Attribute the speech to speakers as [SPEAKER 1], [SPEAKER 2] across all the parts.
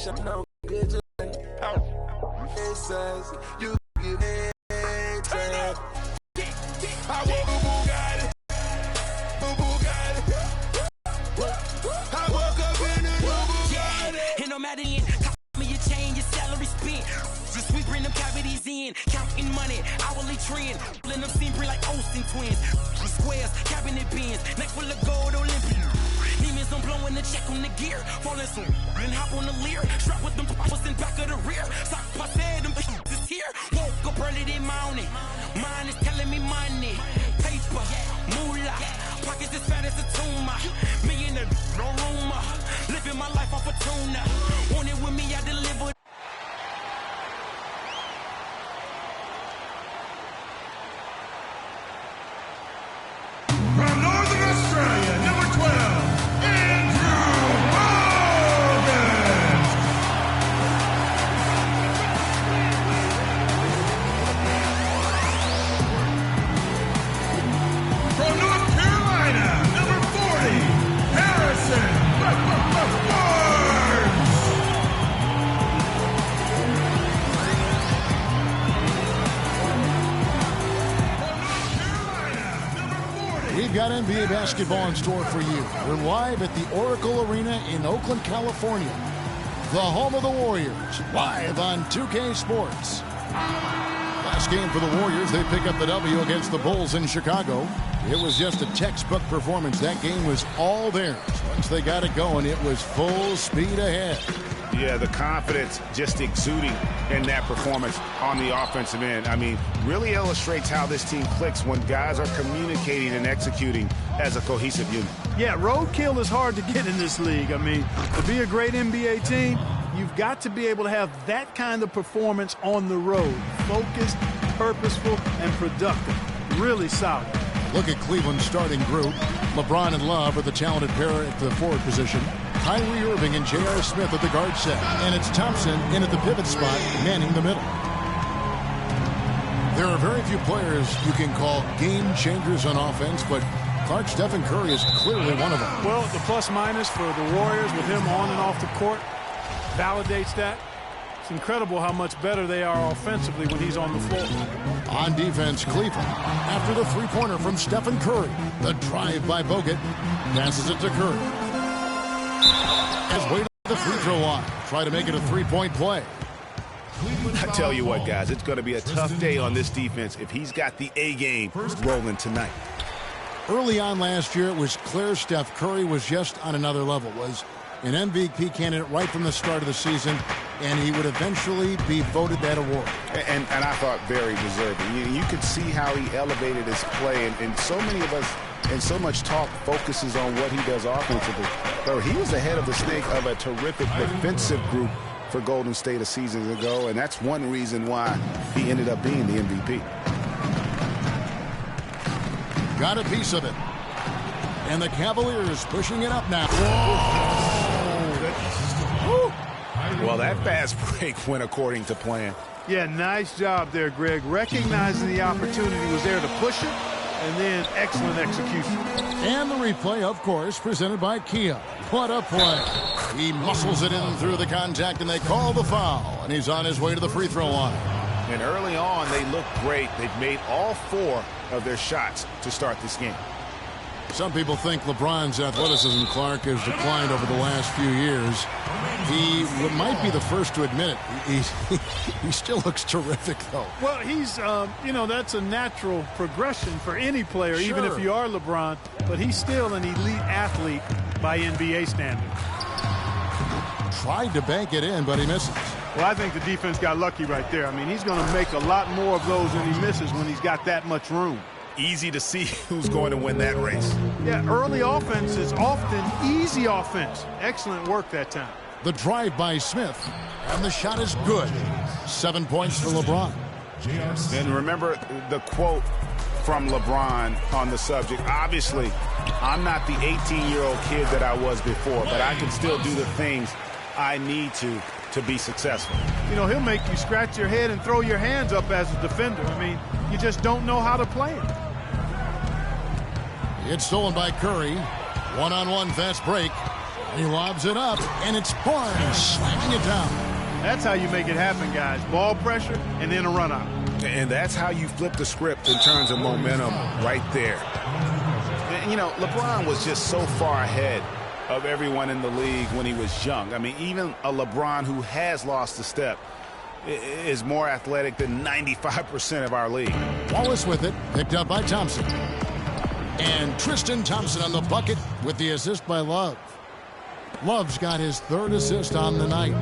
[SPEAKER 1] No good to it says you give me a turn. I woke up Bugatti. I woke up in a new Bugatti.
[SPEAKER 2] And no matter in, cop me your chain, your salary spent. Just we bring them cavities in, counting money, hourly trend. Blend them scene like Olsen twins. Squares, cabinet bins, neck full of gold Olympian. Demons, I'm blowing the check on the gear. Falling soon, and hop on the leer. Strap with them poppers in back of the rear. Sock passe, them is here. Woke up early this morning. Mine is telling me money. Paper, moolah. Pockets as fat as a tumor. Me in the no rumor. Living my life off a tuna. Want it with me, I deliver.
[SPEAKER 3] From Northern Australia, number 12, Andrew Bogan. From North Carolina, number 40, Harrison Barnes.
[SPEAKER 4] We've got NBA basketball in store for you. We're live at the Oracle Arena in Oakland, California. The home of the Warriors, live on 2K Sports. Last game for the Warriors, they pick up the W against the Bulls in Chicago. It was just a textbook performance. That game was all theirs. Once they got it going, it was full speed ahead.
[SPEAKER 5] Yeah, the confidence just exuding in that performance on the offensive end. I mean, really illustrates how this team clicks when guys are communicating and executing as a cohesive unit.
[SPEAKER 6] Yeah, roadkill is hard to get in this league. I mean, to be a great NBA team, you've got to be able to have that kind of performance on the road. Focused, purposeful, and productive. Really solid.
[SPEAKER 4] Look at Cleveland's starting group. LeBron and Love are the talented pair at the forward position. Kyrie Irving and J.R. Smith at the guard set. And it's Thompson in at the pivot spot, manning the middle. There are very few players you can call game changers on offense, but Clark, Stephen Curry is clearly one of them.
[SPEAKER 6] Well, the plus-minus for the Warriors with him on and off the court validates that. It's incredible how much better they are offensively when he's on the floor.
[SPEAKER 4] On defense, Cleveland. After the three-pointer from Stephen Curry. The drive by Bogut. Passes it to Curry. As way to the free throw line. Try to make it a three-point play.
[SPEAKER 5] I tell you what, guys, it's going to be a tough day on this defense if he's got the A game rolling tonight.
[SPEAKER 4] Early on last year, it was clear Steph Curry was just on another level. Was an MVP candidate right from the start of the season, and he would eventually be voted that award.
[SPEAKER 5] And I thought very deserving. You could see how he elevated his play, and so many of us and so much talk focuses on what he does offensively. But he was the head of the snake of a terrific defensive group for Golden State a season ago, and that's one reason why he ended up being the MVP.
[SPEAKER 4] Got a piece of it. And the Cavaliers pushing it up now.
[SPEAKER 5] Well, that fast break went according to plan.
[SPEAKER 6] Yeah, nice job there, Greg. Recognizing the opportunity was there to push it, and then excellent execution.
[SPEAKER 4] And the replay, of course, presented by Kia. What a play. He muscles it in through the contact, and they call the foul. And he's on his way to the free throw line.
[SPEAKER 5] And early on, they looked great. They've made all 4 of their shots to start this game.
[SPEAKER 4] Some people think LeBron's athleticism, Clark, has declined over the last few years. He might be the first to admit it. He still looks terrific, though.
[SPEAKER 6] Well, he's, that's a natural progression for any player, sure, even if you are LeBron. But he's still an elite athlete by NBA standards.
[SPEAKER 4] Tried to bank it in, but he misses.
[SPEAKER 6] Well, I think the defense got lucky right there. I mean, he's going to make a lot more of those than he misses when he's got that much room.
[SPEAKER 5] Easy to see who's going to win that race.
[SPEAKER 6] Yeah, early offense is often easy offense. Excellent work that time.
[SPEAKER 4] The drive by Smith, and the shot is good. 7 points for LeBron.
[SPEAKER 5] And remember the quote from LeBron on the subject. Obviously, I'm not the 18-year-old kid that I was before, but I can still do the things I need to be successful.
[SPEAKER 6] You know, he'll make you scratch your head and throw your hands up as a defender. I mean, you just don't know how to play it.
[SPEAKER 4] It's stolen by Curry. One-on-one fast break. He lobs it up, and it's Barnes slamming it down.
[SPEAKER 6] That's how you make it happen, guys. Ball pressure and then a run out.
[SPEAKER 5] And that's how you flip the script in terms of momentum right there. And, you know, LeBron was just so far ahead of everyone in the league when he was young. I mean, even a LeBron who has lost a step is more athletic than 95% of our league.
[SPEAKER 4] Wallace with it, picked up by Thompson. And Tristan Thompson on the bucket with the assist by Love. Love's got his third assist on the night.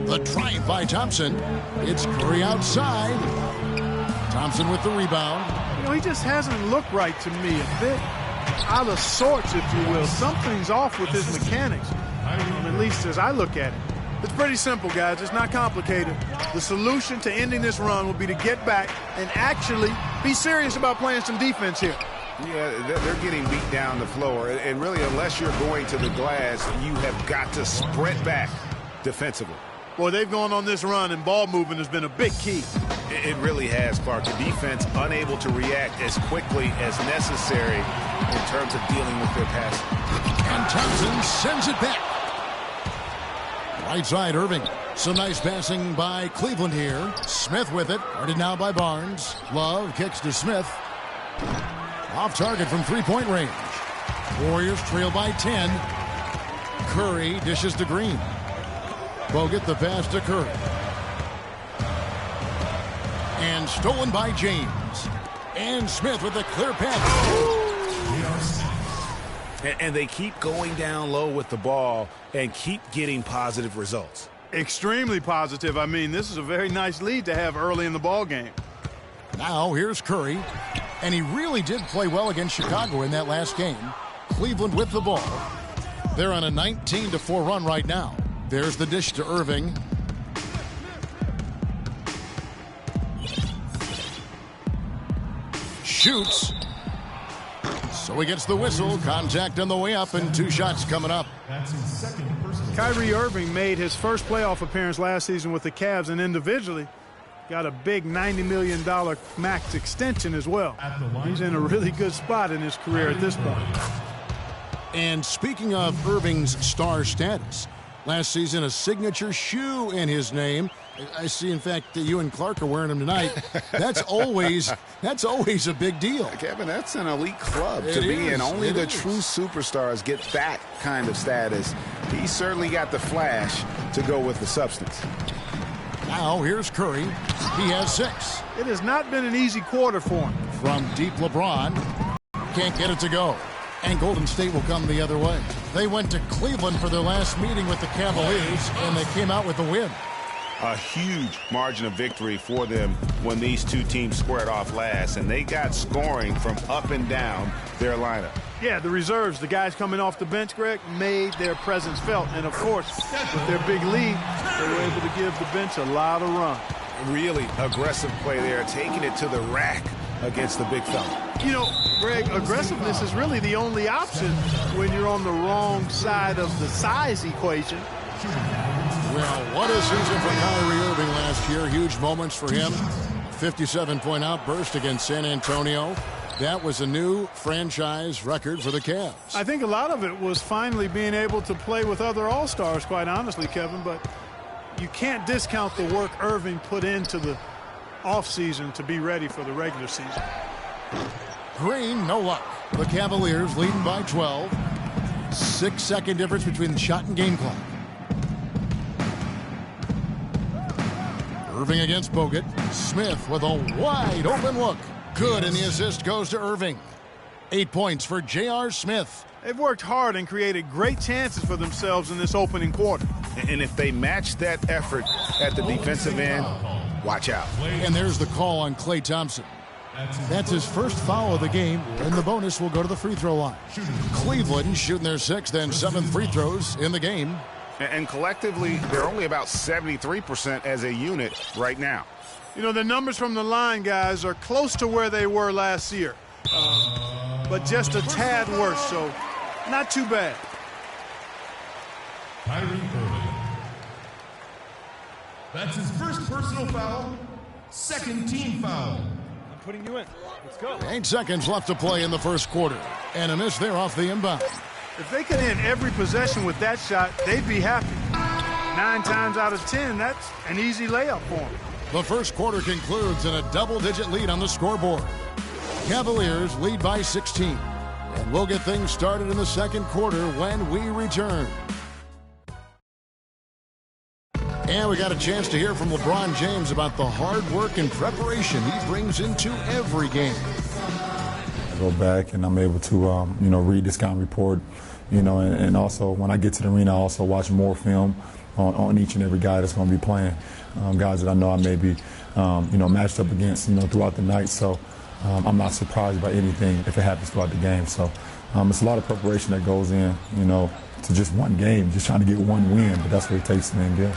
[SPEAKER 4] The drive by Thompson. It's Curry outside. Thompson with the rebound.
[SPEAKER 6] You know, he just hasn't looked right to me. A bit out of sorts, if you will. Something's off with his mechanics, at least as I look at it. It's pretty simple, guys. It's not complicated. The solution to ending this run will be to get back and actually be serious about playing some defense here.
[SPEAKER 5] Yeah, they're getting beat down the floor. And really, unless you're going to the glass, you have got to sprint back defensively.
[SPEAKER 6] Boy, they've gone on this run, and ball movement has been a big key.
[SPEAKER 5] It really has, Clark. The defense unable to react as quickly as necessary in terms of dealing with their passing.
[SPEAKER 4] And Thompson sends it back. Right side, Irving. Some nice passing by Cleveland here. Smith with it. Guarded now by Barnes. Love kicks to Smith. Off target from three-point range. Warriors trail by 10. Curry dishes to Green. Bogut the pass to Curry. And stolen by James. And Smith with a clear pass.
[SPEAKER 5] And they keep going down low with the ball and keep getting positive results.
[SPEAKER 6] Extremely positive. I mean, this is a very nice lead to have early in the ball game.
[SPEAKER 4] Now here's Curry. And he really did play well against Chicago in that last game. Cleveland with the ball. They're on a 19-4 run right now. There's the dish to Irving. Shoots. So he gets the whistle. Contact on the way up, and two shots coming up.
[SPEAKER 6] Kyrie Irving made his first playoff appearance last season with the Cavs, and individually got a big $90 million max extension as well. He's in a really good spot in his career at this point.
[SPEAKER 4] And speaking of Irving's star status, last season a signature shoe in his name. I see, in fact, that you and Clark are wearing them tonight. That's always a big deal.
[SPEAKER 5] Kevin, that's an elite club to be in. Only the true superstars get that kind of status. He certainly got the flash to go with the substance.
[SPEAKER 4] Now here's Curry. He has 6.
[SPEAKER 6] It has not been an easy quarter for him.
[SPEAKER 4] From deep, LeBron can't get it to go. And Golden State will come the other way. They went to Cleveland for their last meeting with the Cavaliers, and they came out with a win.
[SPEAKER 5] A huge margin of victory for them when these two teams squared off last, and they got scoring from up and down their lineup.
[SPEAKER 6] Yeah, the reserves, the guys coming off the bench, Greg, made their presence felt. And, of course, with their big lead, they were able to give the bench a lot of run.
[SPEAKER 5] Really aggressive play there, taking it to the rack against the big fella.
[SPEAKER 6] You know, Greg, aggressiveness is really the only option when you're on the wrong side of the size equation.
[SPEAKER 4] Well, what a season for Kyrie Irving last year. Huge moments for him. 57-point outburst against San Antonio. That was a new franchise record for the Cavs.
[SPEAKER 6] I think a lot of it was finally being able to play with other All-Stars, quite honestly, Kevin. But you can't discount the work Irving put into the offseason to be ready for the regular season.
[SPEAKER 4] Green, no luck. The Cavaliers leading by 12. 6-second difference between the shot and game clock. Irving against Bogut. Smith with a wide open look. Good, and the assist goes to Irving. 8 points for J.R. Smith.
[SPEAKER 6] They've worked hard and created great chances for themselves in this opening quarter.
[SPEAKER 5] And if they match that effort at the defensive end, watch out.
[SPEAKER 4] And there's the call on Klay Thompson. That's his first foul of the game, and the bonus will go to the free throw line. Cleveland shooting their 6th and 7th free throws in the game.
[SPEAKER 5] And collectively, they're only about 73% as a unit right now.
[SPEAKER 6] You know, the numbers from the line, guys, are close to where they were last year. But just a tad worse, so not too bad.
[SPEAKER 3] Kyrie Irving. That's his first personal foul, second team foul.
[SPEAKER 6] I'm putting you in. Let's go.
[SPEAKER 4] 8 seconds left to play in the first quarter. And a miss there off the inbound.
[SPEAKER 6] If they could end every possession with that shot, they'd be happy. 9 times out of 10, that's an easy layup for them.
[SPEAKER 4] The first quarter concludes in a double-digit lead on the scoreboard. Cavaliers lead by 16. And we'll get things started in the second quarter when we return. And we got a chance to hear from LeBron James about the hard work and preparation he brings into every game.
[SPEAKER 7] I go back and I'm able to, read the scouting report, and also when I get to the arena, I also watch more film on each and every guy that's going to be playing, guys that I know I may be, matched up against, throughout the night. So I'm not surprised by anything if it happens throughout the game. So it's a lot of preparation that goes in, to just one game, just trying to get one win, but that's what it takes to win good.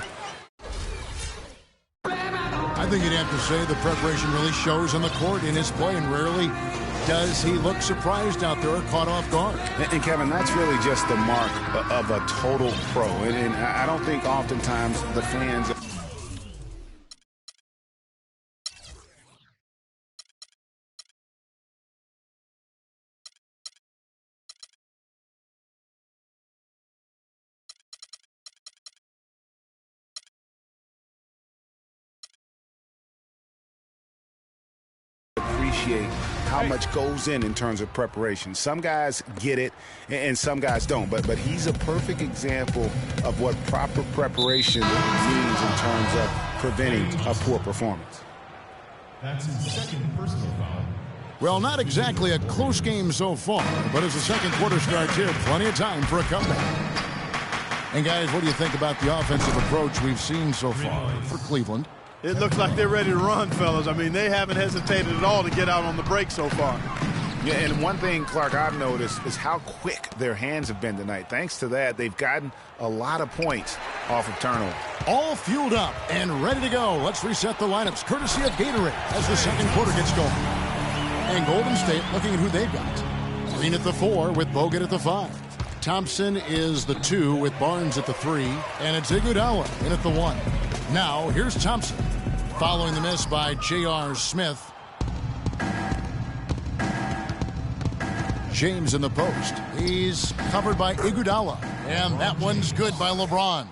[SPEAKER 4] I think you'd have to say the preparation really shows on the court in his play, and rarely does he look surprised out there or caught off guard.
[SPEAKER 5] And Kevin, that's really just the mark of a total pro. And I don't think oftentimes the fans... appreciate how much goes in terms of preparation. Some guys get it and some guys don't, but he's a perfect example of what proper preparation means in terms of preventing a poor performance.
[SPEAKER 3] That's his second personal foul.
[SPEAKER 4] Well, not exactly a close game so far, but as the second quarter starts here, plenty of time for a comeback. And guys, what do you think about the offensive approach we've seen so far for Cleveland?
[SPEAKER 6] It looks like they're ready to run, fellas. I mean, they haven't hesitated at all to get out on the break so far.
[SPEAKER 5] Yeah, and one thing, Clark, I've noticed is how quick their hands have been tonight. Thanks to that, they've gotten a lot of points off of turnover.
[SPEAKER 4] All fueled up and ready to go. Let's reset the lineups, courtesy of Gatorade, as the second quarter gets going. And Golden State looking at who they've got. Green at the 4 with Bogut at the 5. Thompson is the 2 with Barnes at the 3. And it's Iguodala in at the 1. Now, here's Thompson. Following the miss by J.R. Smith. James in the post. He's covered by Iguodala. And that one's good by LeBron.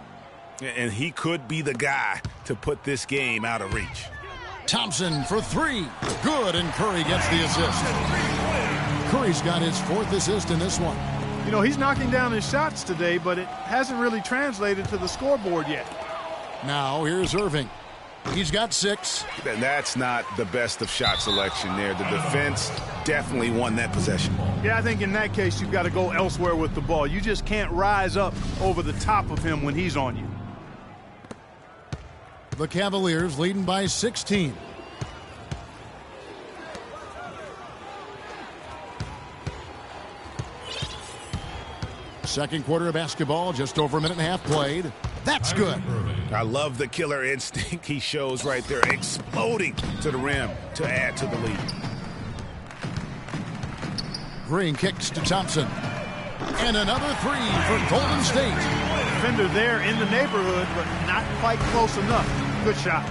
[SPEAKER 5] And he could be the guy to put this game out of reach.
[SPEAKER 4] Thompson for 3. Good, and Curry gets the assist. Curry's got his 4th assist in this one.
[SPEAKER 6] He's knocking down his shots today, but it hasn't really translated to the scoreboard yet.
[SPEAKER 4] Now, here's Irving. He's got 6.
[SPEAKER 5] That's not the best of shot selection there. The defense definitely won that possession.
[SPEAKER 6] Yeah, I think in that case, you've got to go elsewhere with the ball. You just can't rise up over the top of him when he's on you.
[SPEAKER 4] The Cavaliers leading by 16. Second quarter of basketball, just over a minute and a half played. That's good.
[SPEAKER 5] I love the killer instinct he shows right there, exploding to the rim to add to the lead.
[SPEAKER 4] Green kicks to Thompson. And another 3 for Golden State.
[SPEAKER 6] Defender there in the neighborhood, but not quite close enough. Good shot.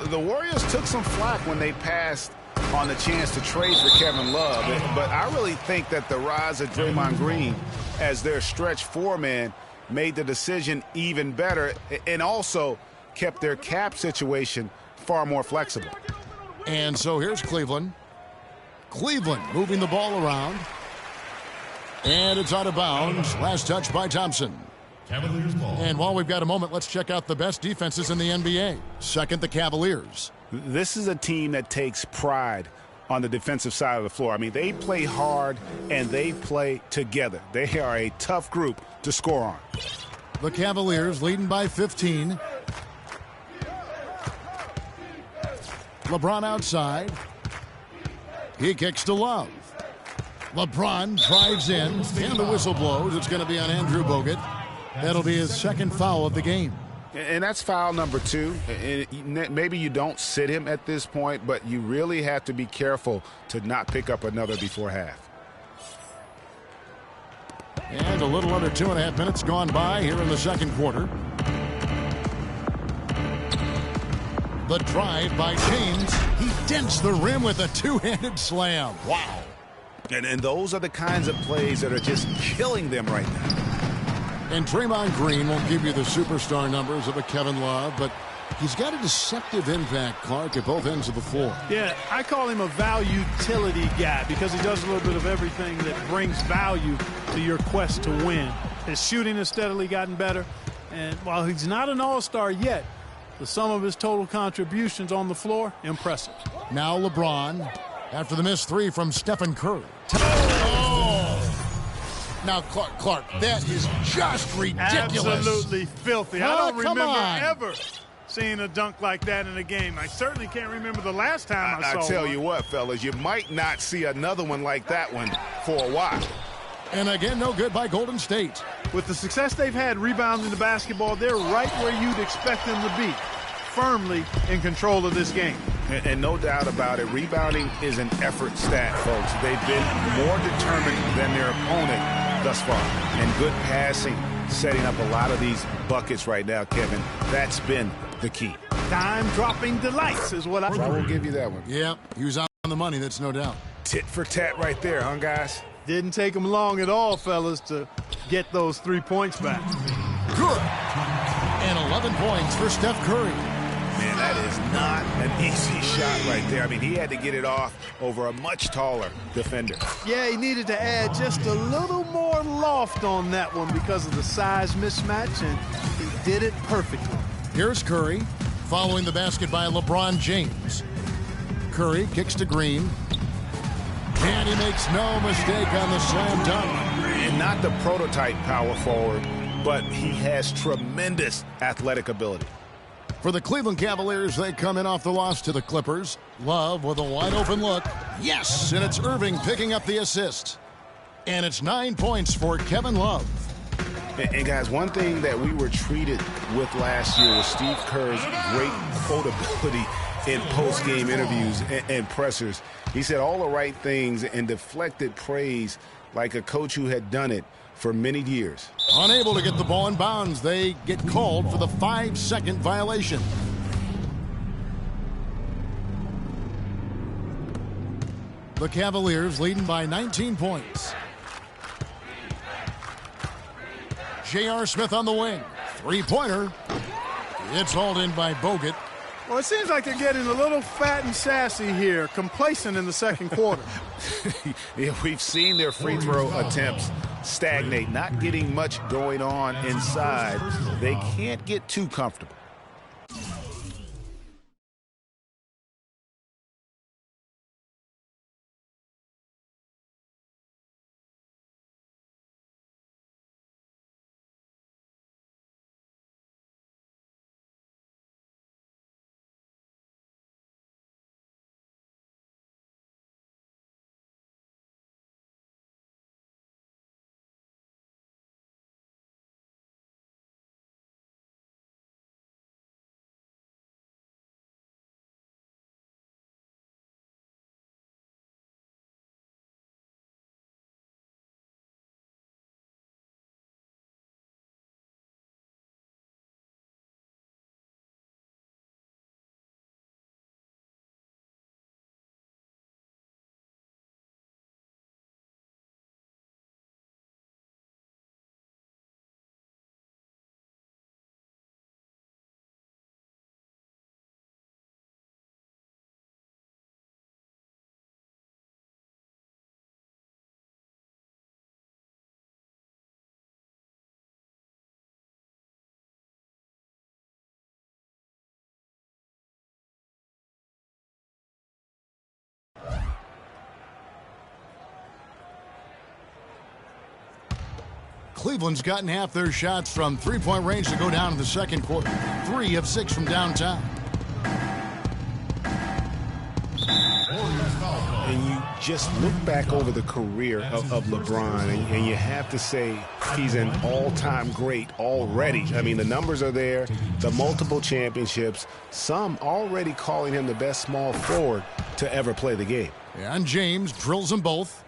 [SPEAKER 5] The Warriors took some flack when they passed on the chance to trade for Kevin Love. But I really think that the rise of Draymond Green as their stretch 4-man made the decision even better and also kept their cap situation far more flexible.
[SPEAKER 4] And so here's Cleveland. Cleveland moving the ball around. And it's out of bounds. Last touch by Thompson.
[SPEAKER 3] Cavaliers ball.
[SPEAKER 4] And while we've got a moment, let's check out the best defenses in the NBA. Second, the Cavaliers.
[SPEAKER 5] This is a team that takes pride on the defensive side of the floor. I mean, they play hard and they play together. They are a tough group to score on.
[SPEAKER 4] The Cavaliers leading by 15. LeBron outside. He kicks to Love. LeBron drives in, and the whistle blows. It's going to be on Andrew Bogut. That'll be his second foul of the game.
[SPEAKER 5] And that's foul number 2. And maybe you don't sit him at this point, but you really have to be careful to not pick up another before half.
[SPEAKER 4] And a little under 2.5 minutes gone by here in the second quarter. The drive by James. He dents the rim with a two-handed slam. Wow.
[SPEAKER 5] And those are the kinds of plays that are just killing them right now.
[SPEAKER 4] And Draymond Green won't give you the superstar numbers of a Kevin Love, but he's got a deceptive impact, Clark, at both ends of the floor.
[SPEAKER 6] Yeah, I call him a value-utility guy because he does a little bit of everything that brings value to your quest to win. His shooting has steadily gotten better, and while he's not an all-star yet, the sum of his total contributions on the floor, impressive.
[SPEAKER 4] Now LeBron, after the missed three from Stephen Curry. Now, Clark, that is just ridiculous.
[SPEAKER 6] Absolutely filthy. I don't remember ever seeing a dunk like that in a game. I certainly can't remember the last time I saw
[SPEAKER 5] I tell
[SPEAKER 6] one.
[SPEAKER 5] you what, fellas, you might not see another one like that one for a while.
[SPEAKER 4] And again, no good by Golden State.
[SPEAKER 6] With the success they've had rebounding the basketball, they're right where you'd expect them to be, firmly in control of this game.
[SPEAKER 5] And no doubt about it, rebounding is an effort stat, folks. They've been more determined than their opponent thus far. And good passing, setting up a lot of these buckets right now, Kevin. That's been the key.
[SPEAKER 6] Time-dropping delights is what I
[SPEAKER 5] will give you that one.
[SPEAKER 4] Yeah, he was on the money, that's no doubt.
[SPEAKER 5] Tit for tat right there, huh, guys?
[SPEAKER 6] Didn't take them long at all, fellas, to get those 3 points back.
[SPEAKER 4] Good. And 11 points for Steph Curry.
[SPEAKER 5] Man, that is not an easy shot right there. I mean, he had to get it off over a much taller defender.
[SPEAKER 6] Yeah, he needed to add just a little more loft on that one because of the size mismatch, and he did it perfectly.
[SPEAKER 4] Here's Curry, following the basket by LeBron James. Curry kicks to Green. And he makes no mistake on the slam dunk.
[SPEAKER 5] And not the prototype power forward, but he has tremendous athletic ability.
[SPEAKER 4] For the Cleveland Cavaliers, they come in off the loss to the Clippers. Love with a wide-open look. Yes, and it's Irving picking up the assist. And it's 9 points for Kevin Love.
[SPEAKER 5] And guys, one thing that we were treated with last year was Steve Kerr's great quotability in post-game interviews and pressers. He said all the right things and deflected praise like a coach who had done it for many years.
[SPEAKER 4] Unable to get the ball in bounds, they get called for the 5-second violation. The Cavaliers leading by 19 points. J.R. Smith on the wing. Three-pointer. It's hauled in by Bogut.
[SPEAKER 6] Well, it seems like they're getting a little fat and sassy here, complacent in the second quarter.
[SPEAKER 5] Yeah, we've seen their free throw attempts stagnate, not getting much going on inside. They can't get too comfortable.
[SPEAKER 4] Cleveland's gotten half their shots from three-point range to go down in the second quarter. 3 of 6 from downtown.
[SPEAKER 5] And you just look back over the career of LeBron, and you have to say he's an all-time great already. I mean, the numbers are there, the multiple championships, some already calling him the best small forward to ever play the game.
[SPEAKER 4] And James drills them both.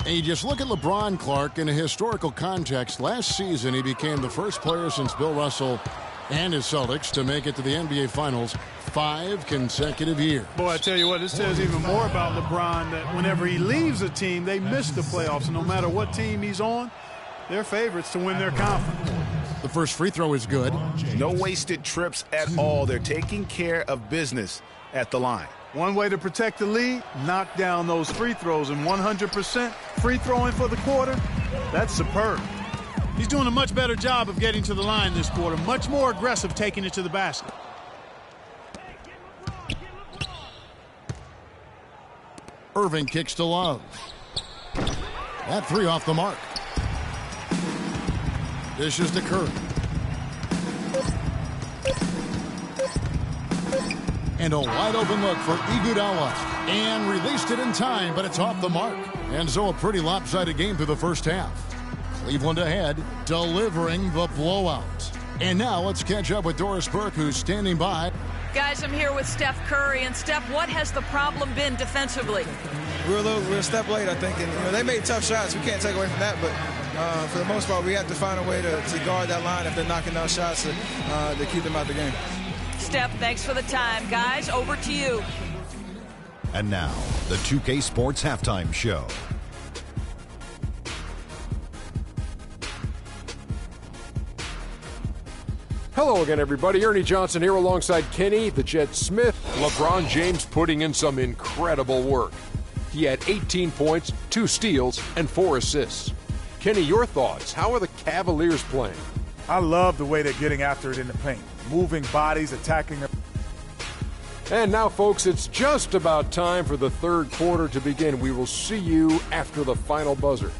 [SPEAKER 4] And you just look at LeBron, Clark, in a historical context. Last season, he became the first player since Bill Russell and his Celtics to make it to the NBA Finals 5 consecutive years.
[SPEAKER 6] Boy, I tell you what, this says even more about LeBron, that whenever he leaves a team, they miss the playoffs. And no matter what team he's on, they're favorites to win their conference.
[SPEAKER 4] The first free throw is good.
[SPEAKER 5] No wasted trips at all. They're taking care of business at the line.
[SPEAKER 6] One way to protect the lead, knock down those free throws, and 100% free throwing for the quarter, that's superb. He's doing a much better job of getting to the line this quarter, much more aggressive taking it to the basket.
[SPEAKER 4] Irving kicks to Love. That three off the mark. Dishes to Curry. And a wide open look for Iguodala. And released it in time, but it's off the mark. And so a pretty lopsided game through the first half. Cleveland ahead, delivering the blowout. And now let's catch up with Doris Burke, who's standing by.
[SPEAKER 8] Guys, I'm here with Steph Curry. And Steph, what has the problem been defensively?
[SPEAKER 9] We're a step late, I think. And they made tough shots. We can't take away from that. But for the most part, we have to find a way to guard that line if they're knocking down shots to keep them out the game.
[SPEAKER 8] Steph, thanks for the time. Guys, over to you.
[SPEAKER 10] And now, the 2K Sports Halftime Show.
[SPEAKER 11] Hello again, everybody. Ernie Johnson here alongside Kenny, the Jet Smith. LeBron James putting in some incredible work. He had 18 points, 2 steals, and 4 assists. Kenny, your thoughts? How are the Cavaliers playing?
[SPEAKER 12] I love the way they're getting after it in the paint. Moving bodies, attacking them.
[SPEAKER 11] And now, folks, it's just about time for the third quarter to begin. We will see you after the final buzzer.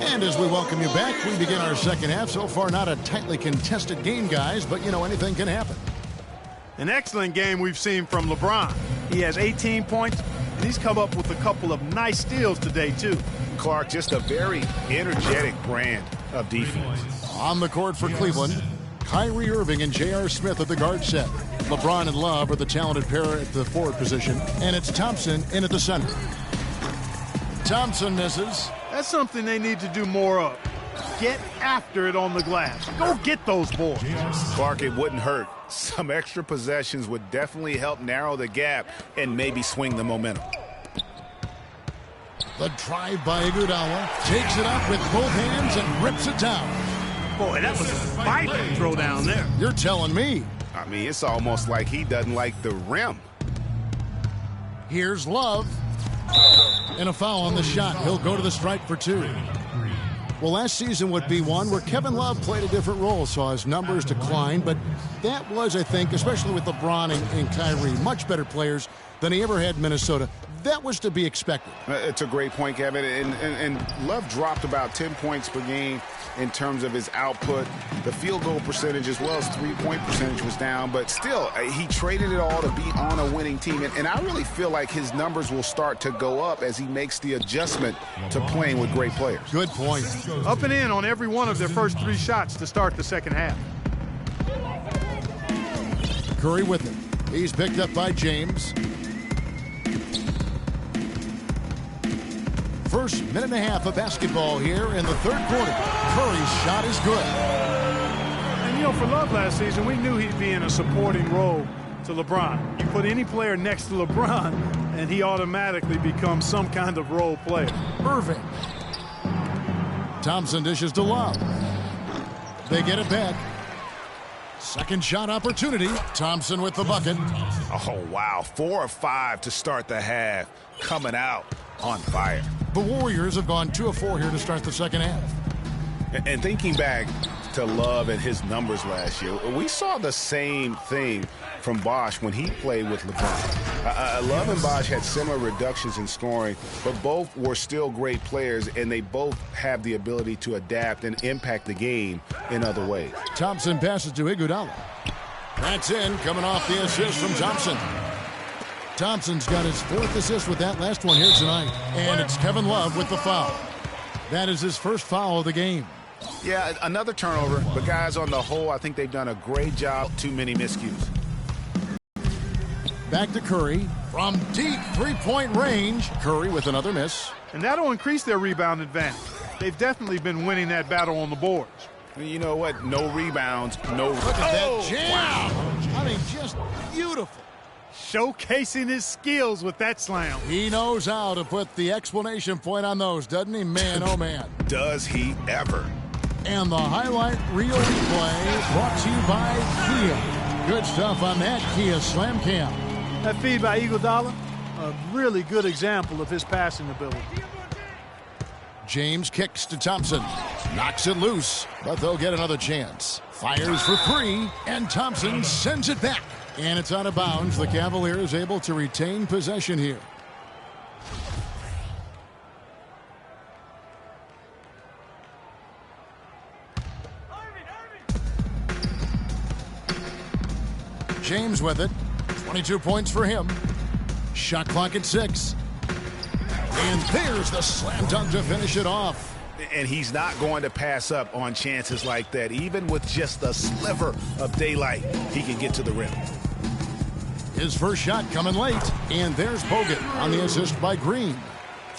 [SPEAKER 4] And as we welcome you back, we begin our second half. So far, not a tightly contested game, guys, but, you know, anything can happen.
[SPEAKER 6] An excellent game we've seen from LeBron. He has 18 points, and he's come up with a couple of nice steals today, too.
[SPEAKER 5] Clark, just a very energetic brand of defense.
[SPEAKER 4] On the court for Cleveland, Kyrie Irving and J.R. Smith at the guard set. LeBron and Love are the talented pair at the forward position, and it's Thompson in at the center. Thompson misses.
[SPEAKER 6] That's something they need to do more of. Get after it on the glass. Go get those boards.
[SPEAKER 5] Clark, it wouldn't hurt. Some extra possessions would definitely help narrow the gap and maybe swing the momentum.
[SPEAKER 4] The drive by Iguodala, takes it up with both hands and rips it down.
[SPEAKER 6] Boy, that was a fighting throw down there.
[SPEAKER 4] You're telling me.
[SPEAKER 5] I mean, it's almost like he doesn't like the rim.
[SPEAKER 4] Here's Love. And a foul on the shot. He'll go to the stripe for 2. Well, last season would be one where Kevin Love played a different role, saw his numbers decline, but that was, I think, especially with LeBron and Kyrie, much better players than he ever had in Minnesota. That was to be expected.
[SPEAKER 5] It's a great point, Kevin. And Love dropped about 10 points per game in terms of his output. The field goal percentage as well as three-point percentage was down, but still, he traded it all to be on a winning team. And I really feel like his numbers will start to go up as he makes the adjustment to playing with great players.
[SPEAKER 4] Good point.
[SPEAKER 6] Up and in on every one of their first 3 shots to start the second half.
[SPEAKER 4] Curry with it. He's picked up by James. First minute and a half of basketball here in the third quarter. Curry's shot is good.
[SPEAKER 6] And, you know, for Love last season, we knew he'd be in a supporting role to LeBron. You put any player next to LeBron, and he automatically becomes some kind of role player.
[SPEAKER 4] Irving. Thompson dishes to Love. They get it back. Second shot opportunity. Thompson with the bucket.
[SPEAKER 5] Oh, wow. 4 of 5 to start the half. Coming out on fire.
[SPEAKER 4] The Warriors have gone 2 of 4 here to start the second half.
[SPEAKER 5] And thinking back to Love and his numbers last year, we saw the same thing from Bosh when he played with LeBron. Love and Bosh had similar reductions in scoring, but both were still great players, and they both have the ability to adapt and impact the game in other ways.
[SPEAKER 4] Thompson passes to Iguodala. That's in, coming off the assist from Thompson. Thompson's got his 4th assist with that last one here tonight. And it's Kevin Love with the foul. That is his first foul of the game.
[SPEAKER 5] Yeah, another turnover. But guys, on the whole, I think they've done a great job. Too many miscues.
[SPEAKER 4] Back to Curry. From deep three-point range, Curry with another miss.
[SPEAKER 6] And that'll increase their rebound advantage. They've definitely been winning that battle on the boards.
[SPEAKER 5] You know what? No rebounds, no...
[SPEAKER 4] Look at that jam! Wow. I mean, just beautiful.
[SPEAKER 6] Showcasing his skills with that slam.
[SPEAKER 4] He knows how to put the exclamation point on those, doesn't he? Man, oh man.
[SPEAKER 5] Does he ever?
[SPEAKER 4] And the highlight reel replay brought to you by Kia. Good stuff on that Kia Slam Cam.
[SPEAKER 6] That feed by Iguodala, a really good example of his passing ability.
[SPEAKER 4] James kicks to Thompson. Knocks it loose, but they'll get another chance. Fires for three, and Thompson sends it back. And it's out of bounds. The Cavaliers able to retain possession here. James with it. 22 points for him. Shot clock at 6. And there's the slam dunk to finish it off.
[SPEAKER 5] And he's not going to pass up on chances like that. Even with just a sliver of daylight, he can get to the rim.
[SPEAKER 4] His first shot coming late. And there's Bogut on the assist by Green.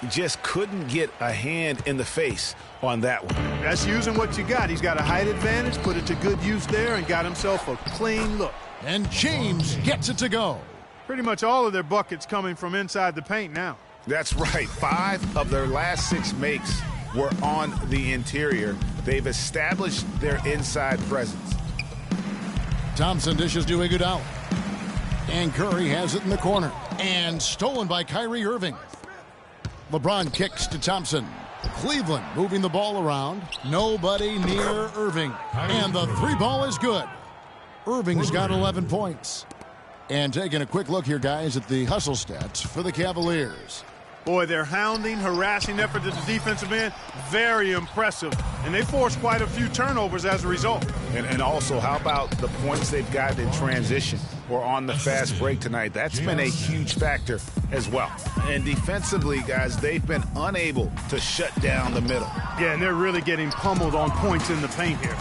[SPEAKER 5] Just couldn't get a hand in the face on that one.
[SPEAKER 6] That's using what you got. He's got a height advantage, put it to good use there, and got himself a clean look.
[SPEAKER 4] And James gets it to go.
[SPEAKER 6] Pretty much all of their buckets coming from inside the paint now.
[SPEAKER 5] That's right. 5 of their last 6 makes were on the interior. They've established their inside presence.
[SPEAKER 4] Thompson dishes to Iguodala. And Curry has it in the corner. And stolen by Kyrie Irving. LeBron kicks to Thompson. Cleveland moving the ball around. Nobody near Irving. And the 3 ball is good. Irving's got 11 points. And taking a quick look here, guys, at the hustle stats for the Cavaliers.
[SPEAKER 6] Boy, their hounding, harassing effort at the defensive end, very impressive. And they forced quite a few turnovers as a result.
[SPEAKER 5] And also, how about the points they've gotten in transition or on the fast break tonight? That's been a huge factor as well. And defensively, guys, they've been unable to shut down the middle.
[SPEAKER 6] Yeah, and they're really getting pummeled on points in the paint here.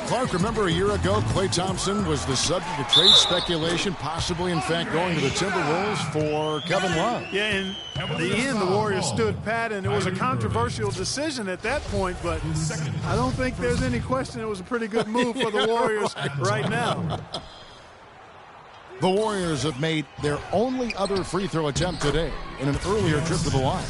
[SPEAKER 4] Clark, remember a year ago, Klay Thompson was the subject of trade speculation, possibly, in fact, going to the Timberwolves for Kevin Love.
[SPEAKER 6] Yeah, and at the end, the Warriors stood pat, and it was a controversial decision at that point, but I don't think there's any question it was a pretty good move for the Warriors right now.
[SPEAKER 4] The Warriors have made their only other free throw attempt today in an earlier trip to the line.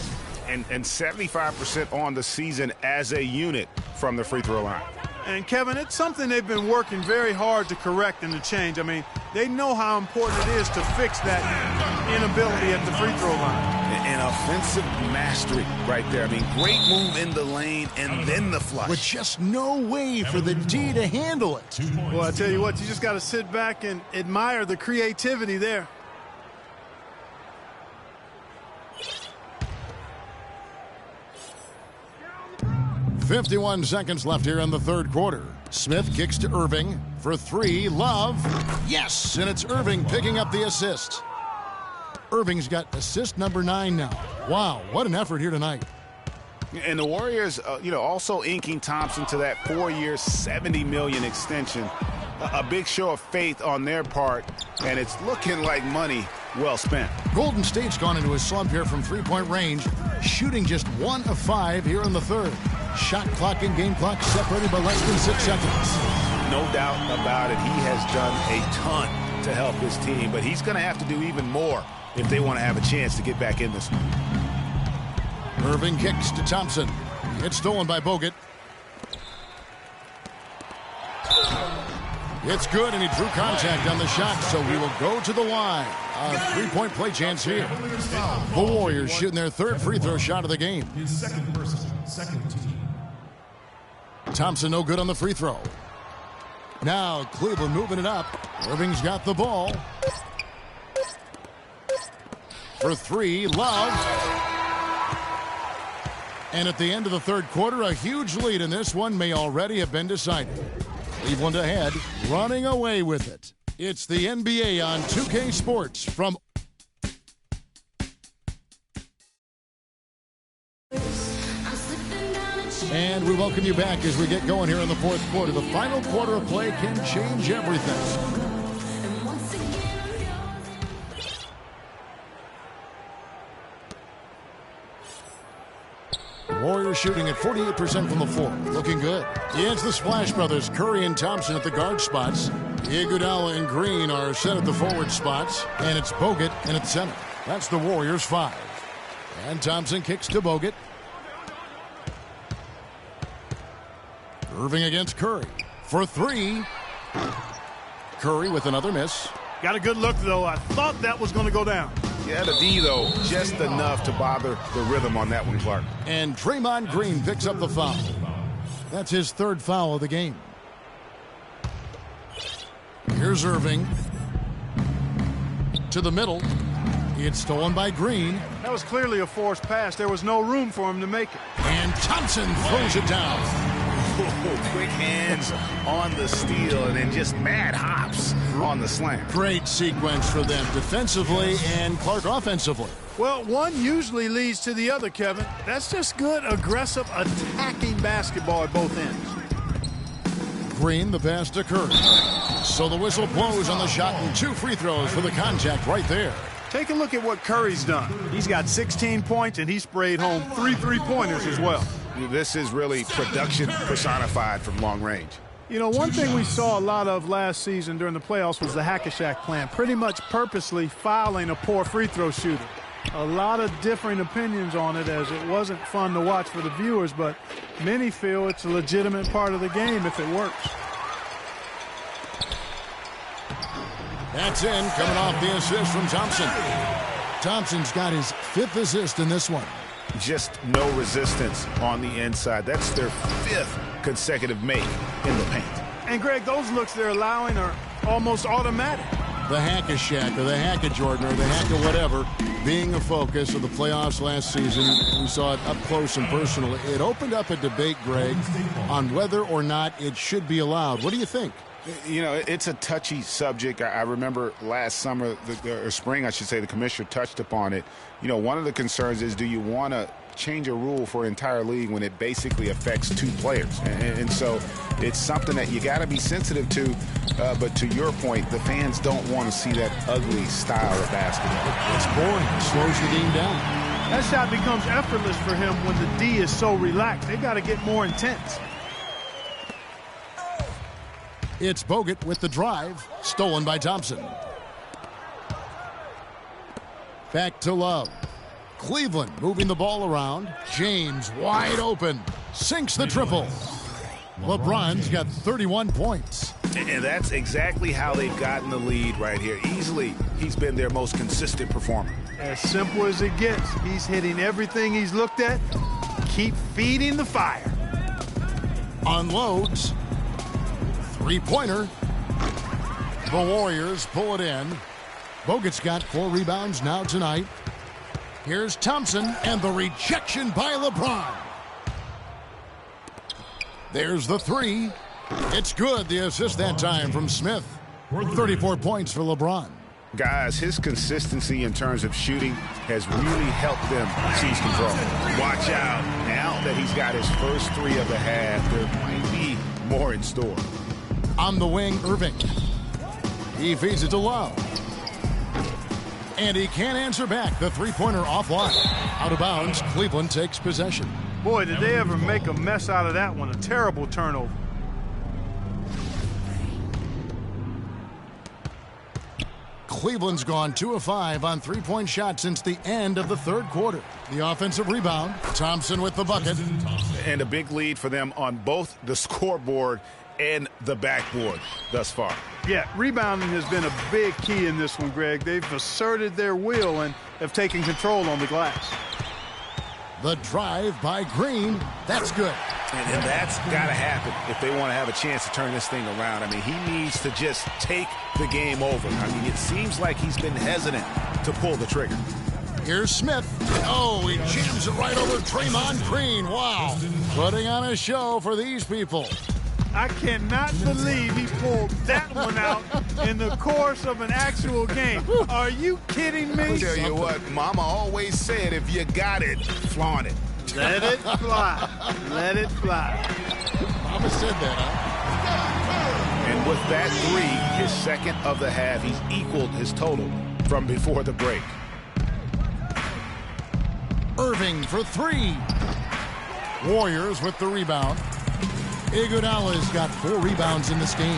[SPEAKER 5] And 75% on the season as a unit from the free throw line.
[SPEAKER 6] And, Kevin, it's something they've been working very hard to correct and to change. I mean, they know how important it is to fix that inability at the free throw line.
[SPEAKER 5] An offensive mastery right there. I mean, great move in the lane and then the flush.
[SPEAKER 4] With just no way for the D to handle it.
[SPEAKER 6] Well, I tell you what, you just got to sit back and admire the creativity there.
[SPEAKER 4] .51 seconds left here in the third quarter. Smith kicks to Irving for 3. Love. Yes, and it's Irving picking up the assist. Irving's got assist number 9 now. Wow, what an effort here tonight.
[SPEAKER 5] And the Warriors, also inking Thompson to that 4-year, $70 million extension. A big show of faith on their part, and it's looking like money well spent.
[SPEAKER 4] Golden State's gone into a slump here from three-point range, shooting just 1 of 5 here in the third. Shot clock and game clock separated by less than 6 seconds.
[SPEAKER 5] No doubt about it. He has done a ton to help his team, but he's going to have to do even more if they want to have a chance to get back in this one.
[SPEAKER 4] Irving kicks to Thompson. It's stolen by Bogut. It's good, and he drew contact on the shot, so he will go to the line. A 3-point play chance here. The Warriors shooting their third free throw shot of the game.
[SPEAKER 3] Second team.
[SPEAKER 4] Thompson no good on the free throw. Now Cleveland moving it up. Irving's got the ball. For 3, Love. And at the end of the third quarter, a huge lead in this one may already have been decided. Cleveland ahead, running away with it. It's the NBA on 2K Sports from... And we welcome you back as we get going here in the fourth quarter. The final quarter of play can change everything. Warriors shooting at 48% from the floor. Looking good. It's the Splash Brothers, Curry and Thompson at the guard spots. Iguodala and Green are set at the forward spots. And it's Bogut in at center. That's the Warriors' 5. And Thompson kicks to Bogut. Irving against Curry for 3. Curry with another miss.
[SPEAKER 6] Got a good look, though. I thought that was going to go down.
[SPEAKER 5] Yeah, the D, though, just enough to bother the rhythm on that one, Clark.
[SPEAKER 4] And Draymond Green picks up the foul. That's his 3rd foul of the game. Here's Irving. To the middle. It's stolen by Green.
[SPEAKER 6] That was clearly a forced pass. There was no room for him to make it.
[SPEAKER 4] And Thompson throws it down.
[SPEAKER 5] Quick hands on the steal and then just mad hops on the slam.
[SPEAKER 4] Great sequence for them defensively and Clark offensively.
[SPEAKER 6] Well, one usually leads to the other, Kevin. That's just good, aggressive, attacking basketball at both ends.
[SPEAKER 4] Green, the pass to Curry. So the whistle blows on the shot and 2 free throws for the contact right there.
[SPEAKER 6] Take a look at what Curry's done. He's got 16 points, and he sprayed home 3 3-pointers as well.
[SPEAKER 5] This is really production personified from long range.
[SPEAKER 6] You know, one thing we saw a lot of last season during the playoffs was the hack-a-shack plan, pretty much purposely fouling a poor free throw shooter. A lot of differing opinions on it, as it wasn't fun to watch for the viewers, but many feel it's a legitimate part of the game if it works.
[SPEAKER 4] That's in, coming off the assist from Thompson. Thompson's got his 5th assist in this one.
[SPEAKER 5] Just no resistance on the inside. That's their 5th consecutive make in the paint.
[SPEAKER 6] And, Greg, those looks they're allowing are almost automatic.
[SPEAKER 4] The hack-a-shack or the hack-a-Jordan or the hack-a-whatever being a focus of the playoffs last season. We saw it up close and personal. It opened up a debate, Greg, on whether or not it should be allowed. What do you think?
[SPEAKER 5] You know, it's a touchy subject. I remember last summer, or spring, I should say, the commissioner touched upon it. You know, one of the concerns is, do you want to change a rule for an entire league when it basically affects 2 players? And so it's something that you got to be sensitive to. But to your point, the fans don't want to see that ugly style of basketball.
[SPEAKER 4] It's boring. It slows the game down.
[SPEAKER 6] That shot becomes effortless for him when the D is so relaxed. They got to get more intense.
[SPEAKER 4] It's Bogut with the drive, stolen by Thompson. Back to Love. Cleveland moving the ball around. James wide open. Sinks the triple. LeBron's got 31 points.
[SPEAKER 5] And that's exactly how they've gotten the lead right here. Easily, he's been their most consistent performer.
[SPEAKER 6] As simple as it gets. He's hitting everything he's looked at. Keep feeding the fire.
[SPEAKER 4] Unloads. 3-pointer. The Warriors pull it in. Bogut's got 4 rebounds now tonight. Here's Thompson and the rejection by LeBron. There's the 3. It's good. The assist that time from Smith. 34 points for LeBron.
[SPEAKER 5] Guys, his consistency in terms of shooting has really helped them seize control. Watch out. Now that he's got his first 3 of the half, there might be more in store.
[SPEAKER 4] On the wing, Irving. He feeds it to Love. And he can't answer back. The 3-pointer offline. Out of bounds, Cleveland takes possession.
[SPEAKER 6] Boy, did they ever make a mess out of that one. A terrible turnover.
[SPEAKER 4] Cleveland's gone 2 of 5 on 3-point shots since the end of the 3rd quarter. The offensive rebound, Thompson with the bucket.
[SPEAKER 5] And a big lead for them on both the scoreboard and the backboard thus far.
[SPEAKER 6] Yeah, rebounding has been a big key in this one, Greg. They've asserted their will and have taken control on the glass.
[SPEAKER 4] The drive by Green. That's good.
[SPEAKER 5] And that's got to happen if they want to have a chance to turn this thing around. I mean, he needs to just take the game over. I mean, it seems like he's been hesitant to pull the trigger.
[SPEAKER 4] Here's Smith. Oh, he jams it right over Draymond Green. Wow. Putting on a show for these people.
[SPEAKER 6] I cannot believe he pulled that one out in the course of an actual game. Are you kidding me?
[SPEAKER 5] I'll tell you what, Mama always said, if you got it, flaunt it.
[SPEAKER 6] Let it fly. Let it fly.
[SPEAKER 4] Mama said that, huh?
[SPEAKER 5] And with that 3, his 2nd of the half, he's equaled his total from before the break.
[SPEAKER 4] Irving for 3. Warriors with the rebound. Iguodala's got 4 rebounds in this game.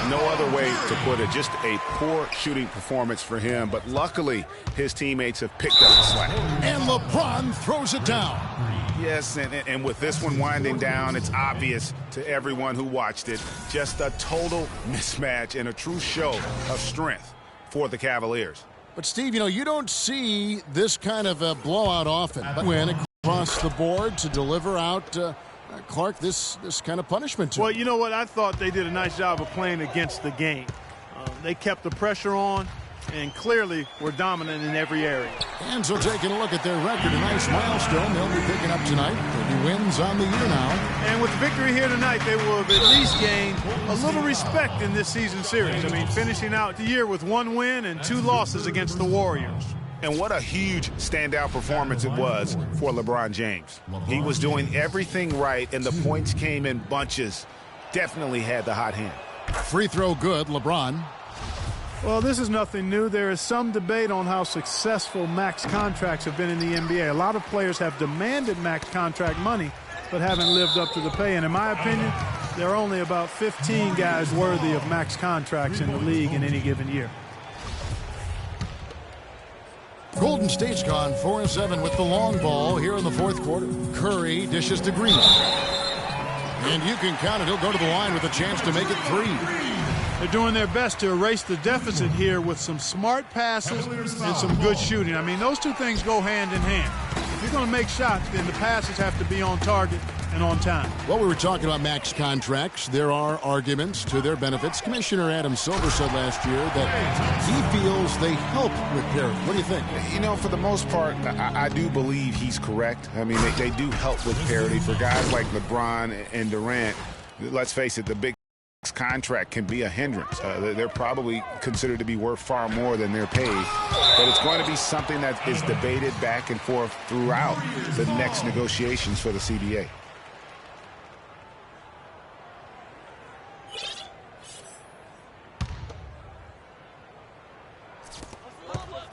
[SPEAKER 5] No other way to put it. Just a poor shooting performance for him. But luckily, his teammates have picked up the slack.
[SPEAKER 4] And LeBron throws it down.
[SPEAKER 5] Yes, and with this one winding down, it's obvious to everyone who watched it. Just a total mismatch and a true show of strength for the Cavaliers.
[SPEAKER 4] But, Steve, you don't see this kind of a blowout often. But win across the board to deliver out Clark this kind of punishment to him.
[SPEAKER 6] Well, you know what? I thought they did a nice job of playing against the game. They kept the pressure on and clearly were dominant in every area.
[SPEAKER 4] And so taking a look at their record, a nice milestone they'll be picking up tonight. 30 wins on the year now.
[SPEAKER 6] And with the victory here tonight, they will have at least gained a little respect in this season series. I mean, finishing out the year with 1 win and 2 losses against the Warriors.
[SPEAKER 5] And what a huge standout performance it was for LeBron James. He was doing everything right, and the points came in bunches. Definitely had the hot hand.
[SPEAKER 4] Free throw good, LeBron.
[SPEAKER 6] Well, this is nothing new. There is some debate on how successful max contracts have been in the NBA. A lot of players have demanded max contract money, but haven't lived up to the pay. And in my opinion, there are only about 15 guys worthy of max contracts in the league in any given year.
[SPEAKER 4] Golden State's gone 4-7 with the long ball here in the 4th quarter. Curry dishes to Green. And you can count it. He'll go to the line with a chance to make it 3.
[SPEAKER 6] They're doing their best to erase the deficit here with some smart passes and some good shooting. I mean, those two things go hand in hand. If you're going to make shots, then the passes have to be on target and on time.
[SPEAKER 4] Well, we were talking about max contracts. There are arguments to their benefits. Commissioner Adam Silver said last year that he feels they help with parity. What do you think?
[SPEAKER 5] For the most part, I do believe he's correct. I mean, they do help with parity for guys like LeBron and Durant. Let's face it, the big contract can be a hindrance. They're probably considered to be worth far more than they're paid, but it's going to be something that is debated back and forth throughout the next negotiations for the CBA.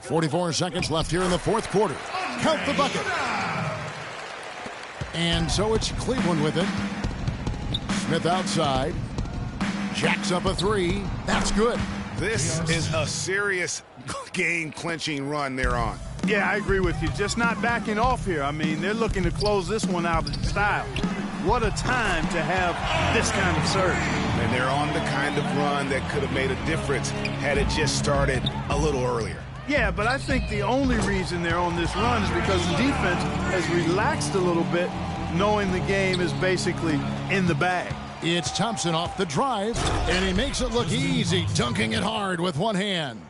[SPEAKER 4] .44 seconds left here in the 4th quarter. Count the bucket. And so it's Cleveland with it. Smith outside. Jacks up a 3. That's good.
[SPEAKER 5] This is a serious game-clinching run they're on.
[SPEAKER 6] Yeah, I agree with you. Just not backing off here. I mean, they're looking to close this one out in style. What a time to have this kind of surge.
[SPEAKER 5] And they're on the kind of run that could have made a difference had it just started a little earlier.
[SPEAKER 6] Yeah, but I think the only reason they're on this run is because the defense has relaxed a little bit, knowing the game is basically in the bag.
[SPEAKER 4] It's Thompson off the drive, and he makes it look easy, dunking it hard with one hand.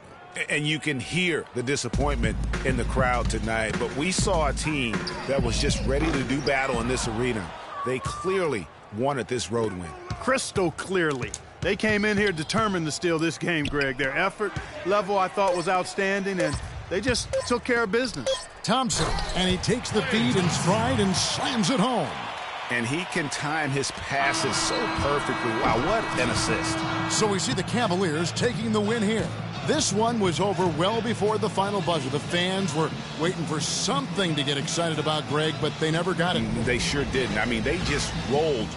[SPEAKER 5] And you can hear the disappointment in the crowd tonight, but we saw a team that was just ready to do battle in this arena. They clearly wanted this road win.
[SPEAKER 6] Crystal clearly. They came in here determined to steal this game, Greg. Their effort level, I thought, was outstanding, and they just took care of business.
[SPEAKER 4] Thompson, and he takes the feed in stride and slams it home.
[SPEAKER 5] And he can time his passes so perfectly. Wow, what an assist.
[SPEAKER 4] So we see the Cavaliers taking the win here. This one was over well before the final buzzer. The fans were waiting for something to get excited about, Greg, but they never got it.
[SPEAKER 5] They sure didn't. I mean, they just rolled